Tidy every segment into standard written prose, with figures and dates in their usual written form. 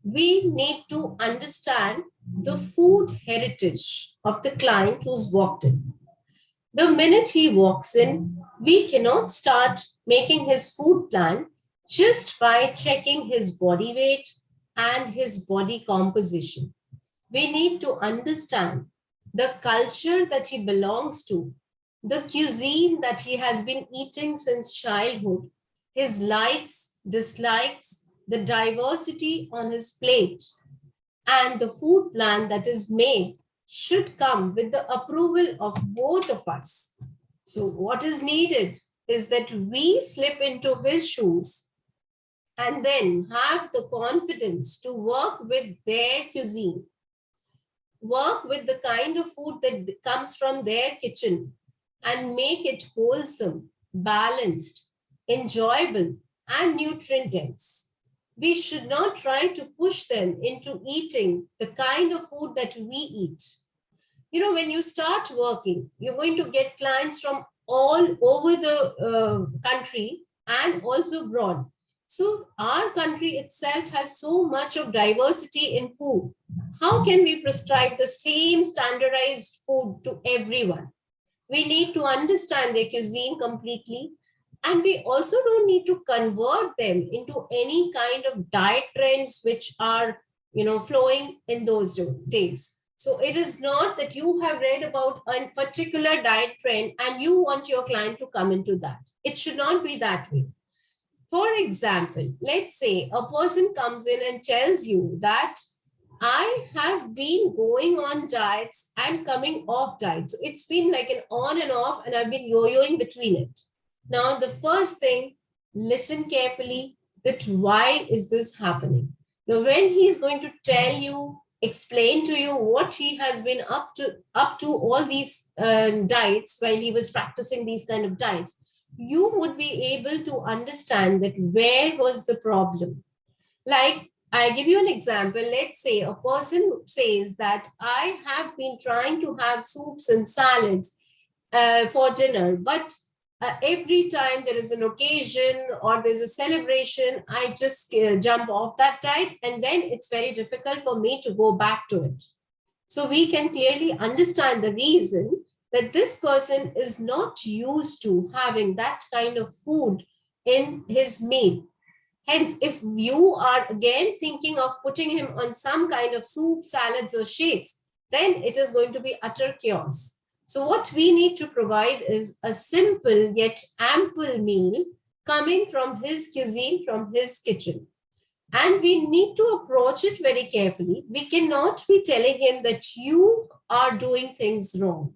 we need to understand the food heritage of the client who's walked in. The minute he walks in, we cannot start making his food plan just by checking his body weight and his body composition. We need to understand the culture that he belongs to, the cuisine that he has been eating since childhood, his likes, dislikes, the diversity on his plate, and the food plan that is made should come with the approval of both of us. So, what is needed is that we slip into his shoes and then have the confidence to work with their cuisine, work with the kind of food that comes from their kitchen, and make it wholesome, balanced, enjoyable, and nutrient dense. We should not try to push them into eating the kind of food that we eat. When you start working, you're going to get clients from all over the country and also abroad. So our country itself has so much of diversity in food. How can we prescribe the same standardized food to everyone? We need to understand their cuisine completely. And we also don't need to convert them into any kind of diet trends which are, flowing in those days. So it is not that you have read about a particular diet trend and you want your client to come into that. It should not be that way. For example, let's say a person comes in and tells you that I have been going on diets and coming off diets. So it's been like an on and off, and I've been yo-yoing between it. Now, the first thing, listen carefully that why is this happening? Now, when he's going to tell you, explain to you what he has been up to all these diets while he was practicing these kind of diets, you would be able to understand that where was the problem. Like, I give you an example. Let's say a person says that I have been trying to have soups and salads for dinner, but every time there is an occasion or there's a celebration, I just jump off that diet, and then it's very difficult for me to go back to it. So we can clearly understand the reason that this person is not used to having that kind of food in his meal. Hence, if you are again thinking of putting him on some kind of soup, salads, or shakes, then it is going to be utter chaos. So what we need to provide is a simple yet ample meal coming from his cuisine, from his kitchen. And we need to approach it very carefully. We cannot be telling him that you are doing things wrong.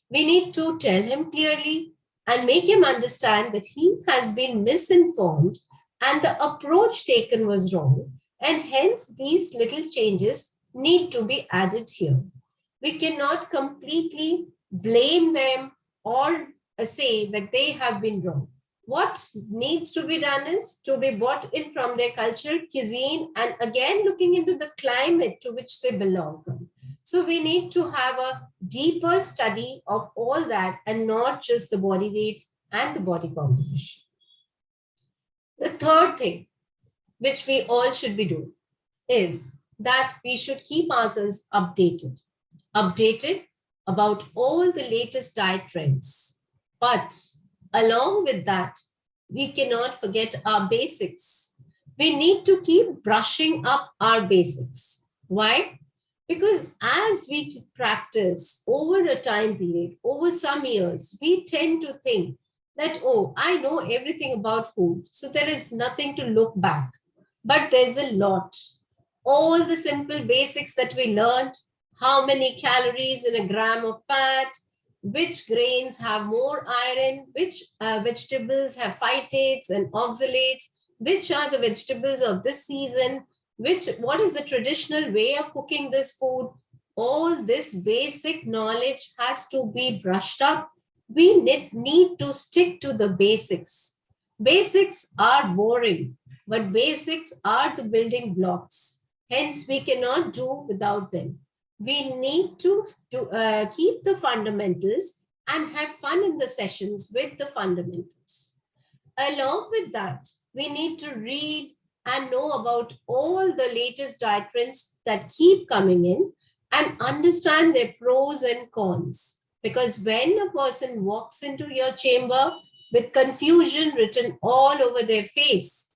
We need to tell him clearly and make him understand that he has been misinformed and the approach taken was wrong. And hence, these little changes need to be added here. We cannot completely blame them or say that they have been wrong. What needs to be done is to be brought in from their culture, cuisine, and again looking into the climate to which they belong from. So we need to have a deeper study of all that and not just the body weight and the body composition. The third thing which we all should be doing is that we should keep ourselves updated about all the latest diet trends. But along with that, we cannot forget our basics. We need to keep brushing up our basics. Why? Because as we practice over a time period, over some years, we tend to think that, oh, I know everything about food, so there is nothing to look back. But there's a lot. All the simple basics that we learned, how many calories in a gram of fat, which grains have more iron, which vegetables have phytates and oxalates, which are the vegetables of this season, what is the traditional way of cooking this food. All this basic knowledge has to be brushed up. We need to stick to the basics. Basics are boring, but basics are the building blocks. Hence, we cannot do without them. We need to keep the fundamentals and have fun in the sessions with the fundamentals. Along with that, we need to read, and know about all the latest diet trends that keep coming in and understand their pros and cons. Because when a person walks into your chamber with confusion written all over their face,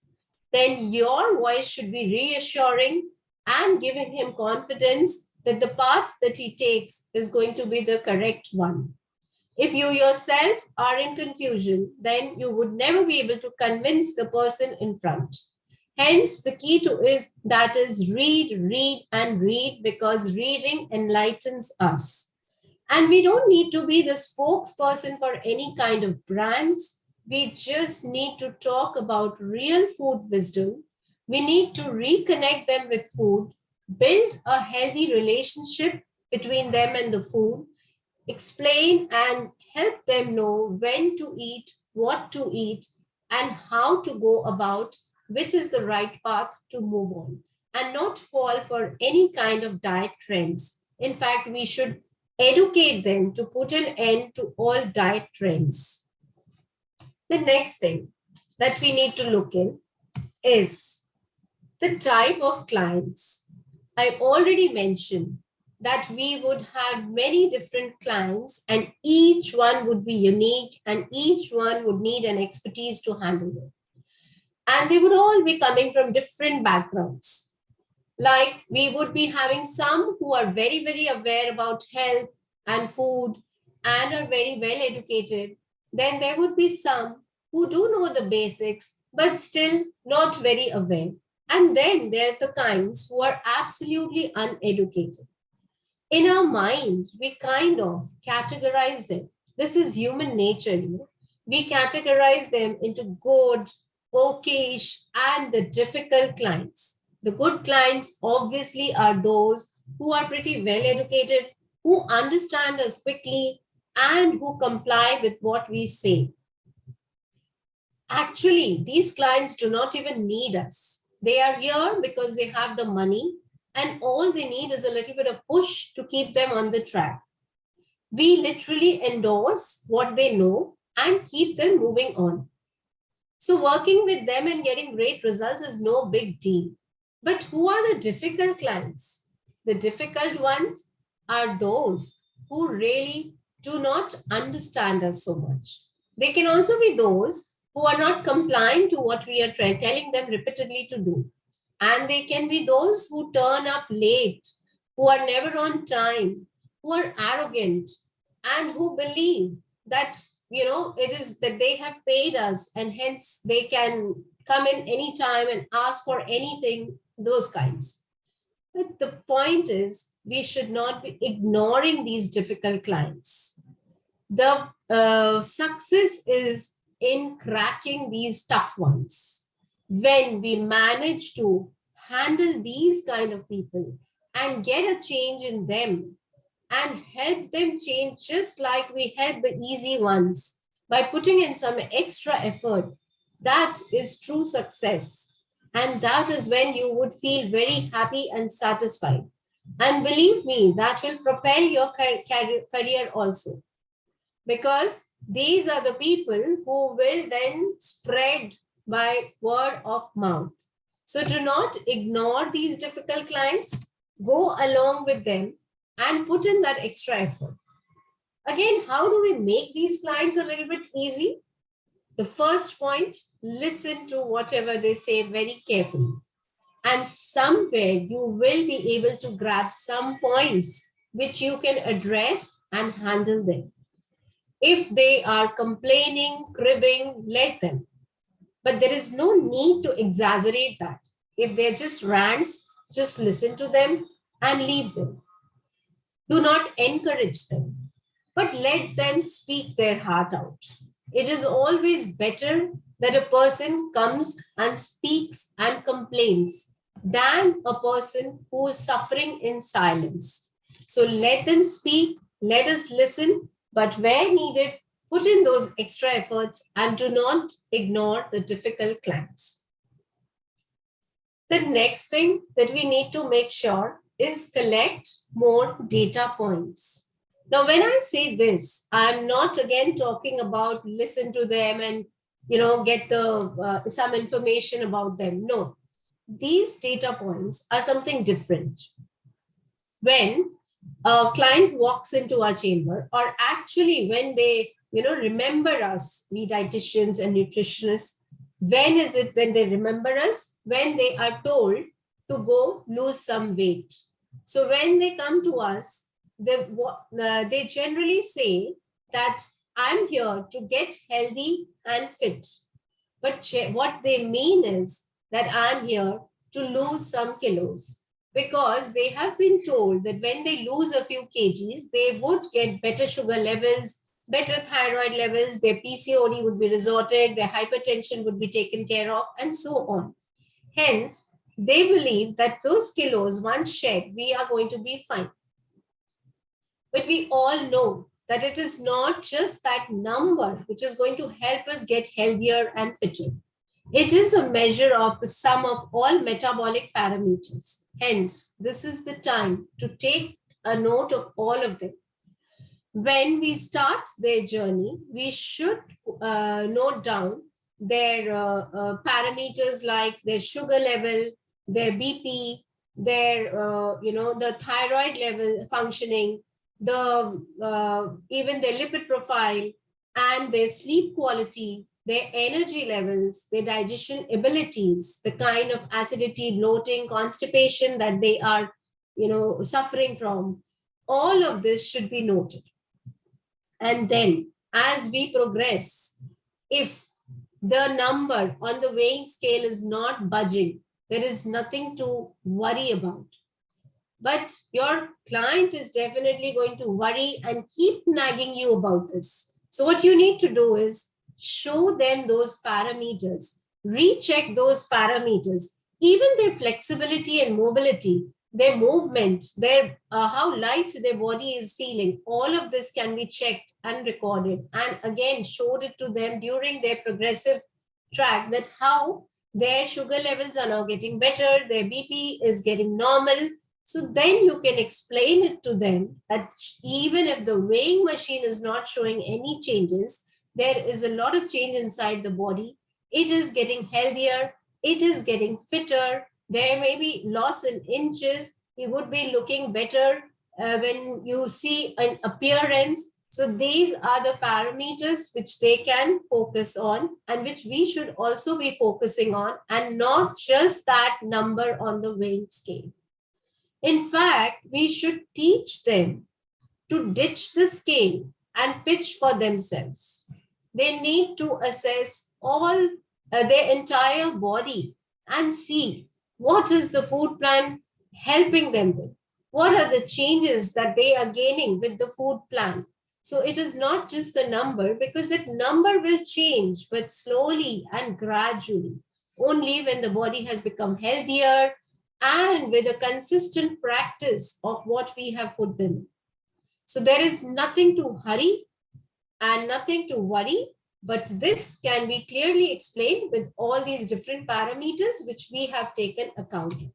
then your voice should be reassuring and giving him confidence that the path that he takes is going to be the correct one. If you yourself are in confusion, then you would never be able to convince the person in front. Hence, the key to is that is read, read, and read, because reading enlightens us. And we don't need to be the spokesperson for any kind of brands. We just need to talk about real food wisdom. We need to reconnect them with food, build a healthy relationship between them and the food, explain and help them know when to eat, what to eat, and how to go about which is the right path to move on, and not fall for any kind of diet trends. In fact, we should educate them to put an end to all diet trends. The next thing that we need to look in is the type of clients. I already mentioned that we would have many different clients and each one would be unique and each one would need an expertise to handle it. And they would all be coming from different backgrounds. Like we would be having some who are very, very aware about health and food and are very well educated. Then there would be some who do know the basics, but still not very aware. And then there are the kinds who are absolutely uneducated. In our mind, we kind of categorize them. This is human nature, you know. We categorize them into good, okayish, and the difficult clients. The good clients obviously are those who are pretty well educated, who understand us quickly, and who comply with what we say. Actually, these clients do not even need us. They are here because they have the money, and all they need is a little bit of push to keep them on the track. We literally endorse what they know and keep them moving on. So working with them and getting great results is no big deal. But who are the difficult clients? The difficult ones are those who really do not understand us so much. They can also be those who are not complying to what we are telling them repeatedly to do. And they can be those who turn up late, who are never on time, who are arrogant, and who believe that, it is that they have paid us and hence they can come in anytime and ask for anything, those kinds. But the point is, we should not be ignoring these difficult clients. The success is in cracking these tough ones. When we manage to handle these kind of people and get a change in them and help them change just like we help the easy ones by putting in some extra effort, that is true success. And that is when you would feel very happy and satisfied. And believe me, that will propel your career also. Because these are the people who will then spread by word of mouth. So do not ignore these difficult clients. Go along with them and put in that extra effort. Again, how do we make these clients a little bit easy? The first point, listen to whatever they say very carefully. And somewhere you will be able to grab some points which you can address and handle them. If they are complaining, cribbing, let them. But there is no need to exaggerate that. If they're just rants, just listen to them and leave them. Do not encourage them, but let them speak their heart out. It is always better that a person comes and speaks and complains than a person who is suffering in silence. So let them speak, let us listen, but where needed, put in those extra efforts and do not ignore the difficult clients. The next thing that we need to make sure is collect more data points. Now, when I say this, I'm not again talking about listen to them and get the some information about them. No, these data points are something different. When a client walks into our chamber, or actually when they, remember us, we dietitians and nutritionists, when is it when they remember us? When they are told to go lose some weight. So when they come to us, they generally say that I'm here to get healthy and fit. But what they mean is that I'm here to lose some kilos, because they have been told that when they lose a few kgs, they would get better sugar levels, better thyroid levels, their PCOD would be resorted, their hypertension would be taken care of, and so on. Hence, they believe that those kilos, once shed, we are going to be fine. But we all know that it is not just that number which is going to help us get healthier and fitter. It is a measure of the sum of all metabolic parameters. Hence, this is the time to take a note of all of them. When we start their journey, we should note down their parameters like their sugar level, their BP, their, the thyroid level functioning, even their lipid profile, and their sleep quality, their energy levels, their digestion abilities, the kind of acidity, bloating, constipation that they are, suffering from. All of this should be noted. And then as we progress, if the number on the weighing scale is not budging, there is nothing to worry about. But your client is definitely going to worry and keep nagging you about this. So what you need to do is show them those parameters, recheck those parameters, even their flexibility and mobility, their movement, their how light their body is feeling. All of this can be checked and recorded, and again showed it to them during their progressive track, that how their sugar levels are now getting better, their BP is getting normal. So then you can explain it to them that even if the weighing machine is not showing any changes, there is a lot of change inside the body. It is getting healthier. It is getting fitter. There may be loss in inches. You would be looking better when you see an appearance. So these are the parameters which they can focus on, and which we should also be focusing on, and not just that number on the weighing scale. In fact, we should teach them to ditch the scale and pitch for themselves. They need to assess all their entire body and see what is the food plan helping them with. What are the changes that they are gaining with the food plan? So it is not just the number, because that number will change, but slowly and gradually. Only when the body has become healthier and with a consistent practice of what we have put them in. So there is nothing to hurry and nothing to worry, but this can be clearly explained with all these different parameters which we have taken account of.